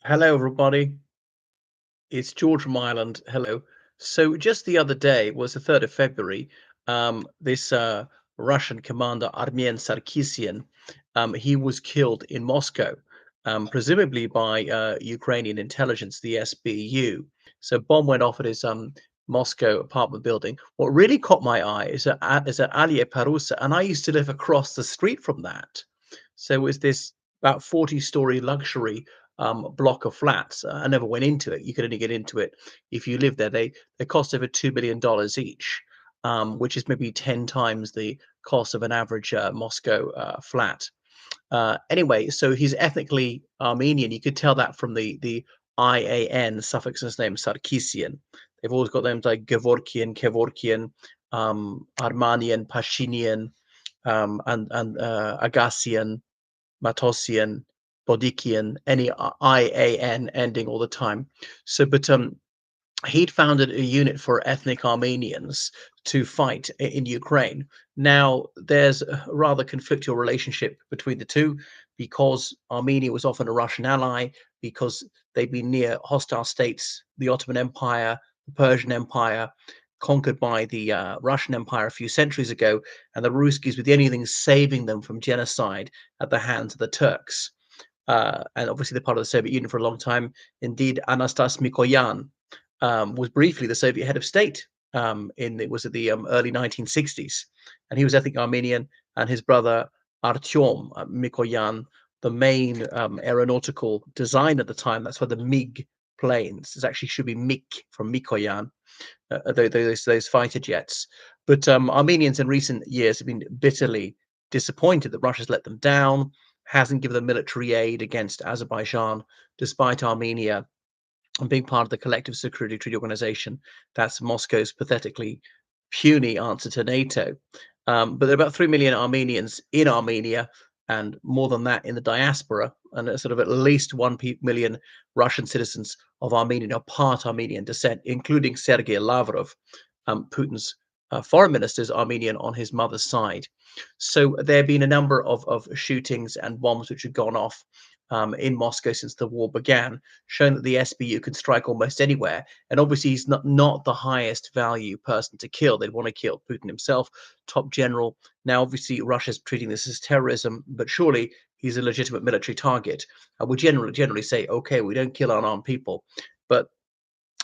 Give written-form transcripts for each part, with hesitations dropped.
Hello, everybody. It's George from Ireland. Hello. So, just the other day was the 3rd of February. This Russian commander, Armen Sarkisian, he was killed in Moscow, presumably by Ukrainian intelligence, the SBU. So, bomb went off at his Moscow apartment building. What really caught my eye is at Alia Parusa, and I used to live across the street from that. So, it was this about 40-story luxury block of flats. I never went into it. You could only get into it if you lived there. They cost over $2 million each, which is maybe 10 times the cost of an average Moscow flat. Anyway, so he's ethnically Armenian. You could tell that from the IAN suffix in his name, Sarkisian. They've always got names like Gevorkian, Kevorkian, Armanian, Pashinian, and Agassian, Matosian, Bodikian, any IAN ending all the time. So, but he'd founded a unit for ethnic Armenians to fight in Ukraine. Now, there's a rather conflictual relationship between the two because Armenia was often a Russian ally, because they'd been near hostile states, the Ottoman Empire, the Persian Empire, conquered by the Russian Empire a few centuries ago, and the Ruskies were the only thing saving them from genocide at the hands of the Turks. And obviously, they're part of the Soviet Union for a long time. Indeed, Anastas Mikoyan was briefly the Soviet head of state in it was at the early 1960s, and he was ethnic Armenian, and his brother Artyom Mikoyan, the main aeronautical design at the time. That's why the MiG planes. It actually should be Mik from Mikoyan, those fighter jets. But Armenians in recent years have been bitterly disappointed that Russia's let them down, hasn't given them military aid against Azerbaijan, despite Armenia and being part of the Collective Security Treaty Organization. That's Moscow's pathetically puny answer to NATO. But there are about 3 million Armenians in Armenia and more than that in the diaspora, and sort of at least 1 million Russian citizens of Armenian or part Armenian descent, including Sergei Lavrov, Putin's foreign minister, is Armenian on his mother's side. So there have been a number of shootings and bombs which have gone off in Moscow since the war began, showing that the SBU can strike almost anywhere. And obviously, he's not the highest value person to kill. They'd want to kill Putin himself, top general. Now, obviously, Russia's treating this as terrorism, but surely he's a legitimate military target. We generally say, okay, we don't kill unarmed people, but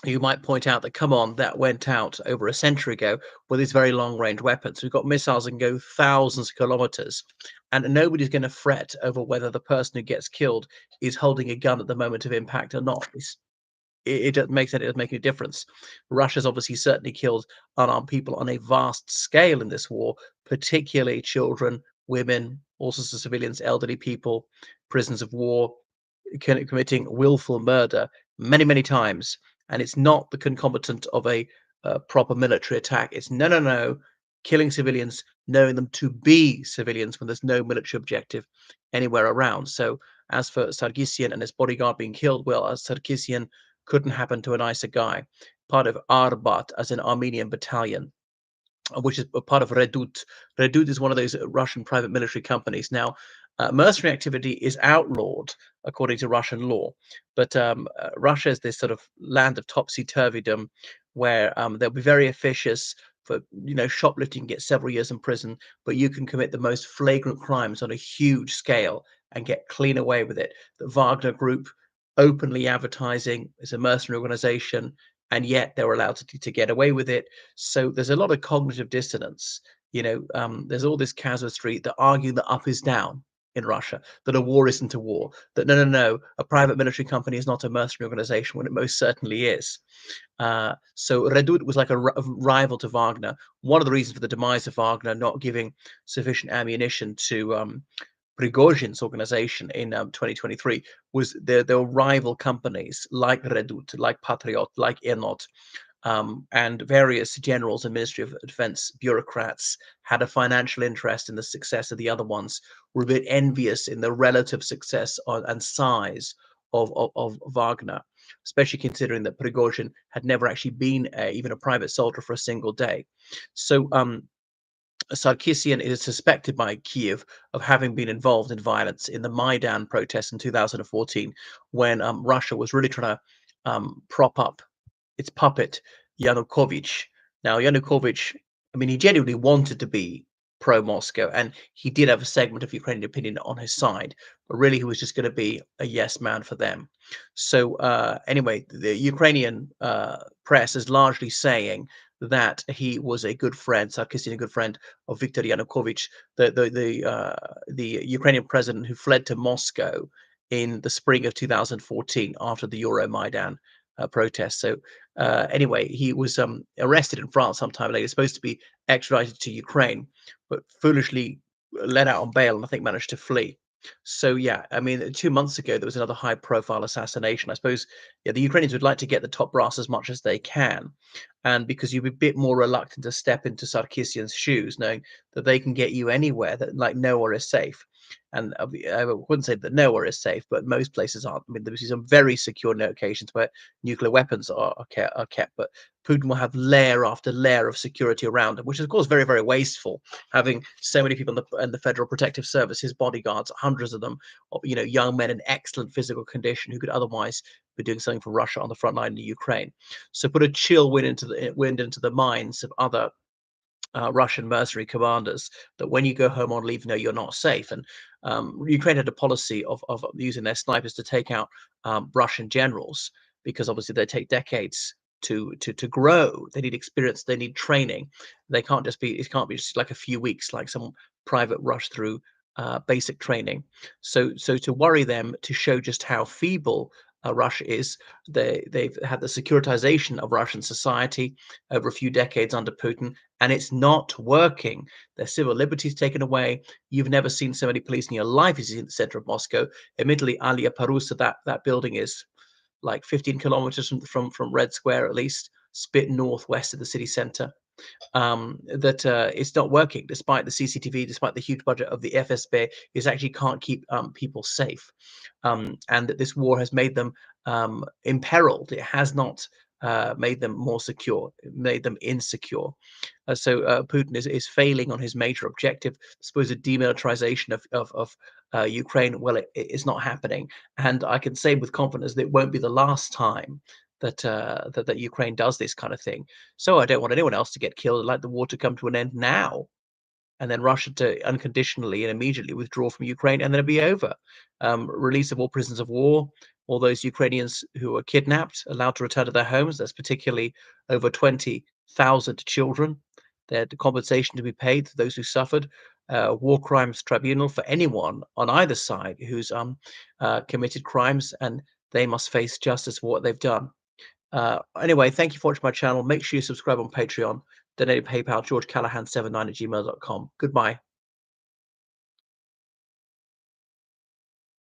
you might point out that, come on, that went out over a century ago with these very long range weapons. We've got missiles that can go thousands of kilometers, and nobody's going to fret over whether the person who gets killed is holding a gun at the moment of impact or not. It doesn't make sense. It doesn't make any difference. Russia's obviously certainly killed unarmed people on a vast scale in this war, particularly children, women, all sorts of civilians, elderly people, prisoners of war, committing willful murder many, many times. And it's not the concomitant of a proper military attack. It's no, no, no, killing civilians, knowing them to be civilians when there's no military objective anywhere around. So, as for Sargsyan and his bodyguard being killed, well, as Sargsyan couldn't happen to a nicer guy. Part of Arbat, as an Armenian battalion, which is a part of Redut. Redut is one of those Russian private military companies. Now, mercenary activity is outlawed according to Russian law, but Russia is this sort of land of topsy-turvydom where they'll be very officious. For shoplifting, get several years in prison, but you can commit the most flagrant crimes on a huge scale and get clean away with it. The Wagner Group, openly advertising, is a mercenary organization, and yet they were allowed to get away with it. So there's a lot of cognitive dissonance. There's all this casuistry that argue that up is down in Russia, that a war isn't a war, that no, no, no, a private military company is not a mercenary organization when it most certainly is. So Redut was like a rival to Wagner. One of the reasons for the demise of Wagner not giving sufficient ammunition to Prigozhin's organization in 2023 was there were rival companies like Redut, like Patriot, like Enot, and various generals and Ministry of Defense bureaucrats had a financial interest in the success of the other ones, were a bit envious in the relative success and size of Wagner, especially considering that Prigozhin had never actually been even a private soldier for a single day. So Sarkisian is suspected by Kiev of having been involved in violence in the Maidan protests in 2014, when Russia was really trying to prop up its puppet, Yanukovych. Now, Yanukovych, I mean, he genuinely wanted to be pro Moscow, and he did have a segment of Ukrainian opinion on his side, but really he was just going to be a yes man for them. So, anyway, the Ukrainian press is largely saying that he was a good friend, Sarkisian, a good friend of Viktor Yanukovych, the Ukrainian president who fled to Moscow in the spring of 2014 after the Euromaidan protest. So anyway, he was arrested in France sometime later, supposed to be extradited to Ukraine, but foolishly let out on bail and I think managed to flee. So yeah, I mean, 2 months ago there was another high-profile assassination. I suppose yeah, the Ukrainians would like to get the top brass as much as they can, and because you'd be a bit more reluctant to step into Sarkisian's shoes, knowing that they can get you anywhere, that like nowhere is safe. And I wouldn't say that nowhere is safe, but most places aren't. I mean, there's some very secure locations where nuclear weapons are kept, but Putin will have layer after layer of security around him, which is of course very, very wasteful. Having so many people in the Federal Protective Service, his bodyguards, hundreds of them, young men in excellent physical condition who could otherwise be doing something for Russia on the front line in Ukraine. So put a chill wind into the minds of other Russian mercenary commanders that when you go home on leave, no, you're not safe. And Ukraine had a policy of using their snipers to take out Russian generals because obviously they take decades to grow. They need experience. They need training. They can't just be. It can't be just like a few weeks, like some private rush through basic training. So to worry them, to show just how feeble Russia is, they've had the securitization of Russian society over a few decades under Putin, and it's not working. Their civil liberties taken away. You've never seen so many police in your life as in the center of Moscow. Admittedly, Alia Parusa, that building is like 15 kilometers from Red Square, at least, spit northwest of the city center. That it's not working despite the CCTV, despite the huge budget of the FSB, is actually can't keep people safe, and that this war has made them imperiled. It has not made them more secure, it made them insecure. So Putin is failing on his major objective, supposed demilitarization of Ukraine. Well, it's not happening, and I can say with confidence that it won't be the last time that Ukraine does this kind of thing. So I don't want anyone else to get killed. I'd like the war to come to an end now, and then Russia to unconditionally and immediately withdraw from Ukraine, and then it'll be over. Release of all prisoners of war, all those Ukrainians who were kidnapped, allowed to return to their homes. There's particularly over 20,000 children. Their compensation to be paid to those who suffered. War crimes tribunal for anyone on either side who's committed crimes, and they must face justice for what they've done. Anyway, thank you for watching my channel. Make sure you subscribe on Patreon. Donate PayPal, georgecallahan79 at gmail.com. Goodbye.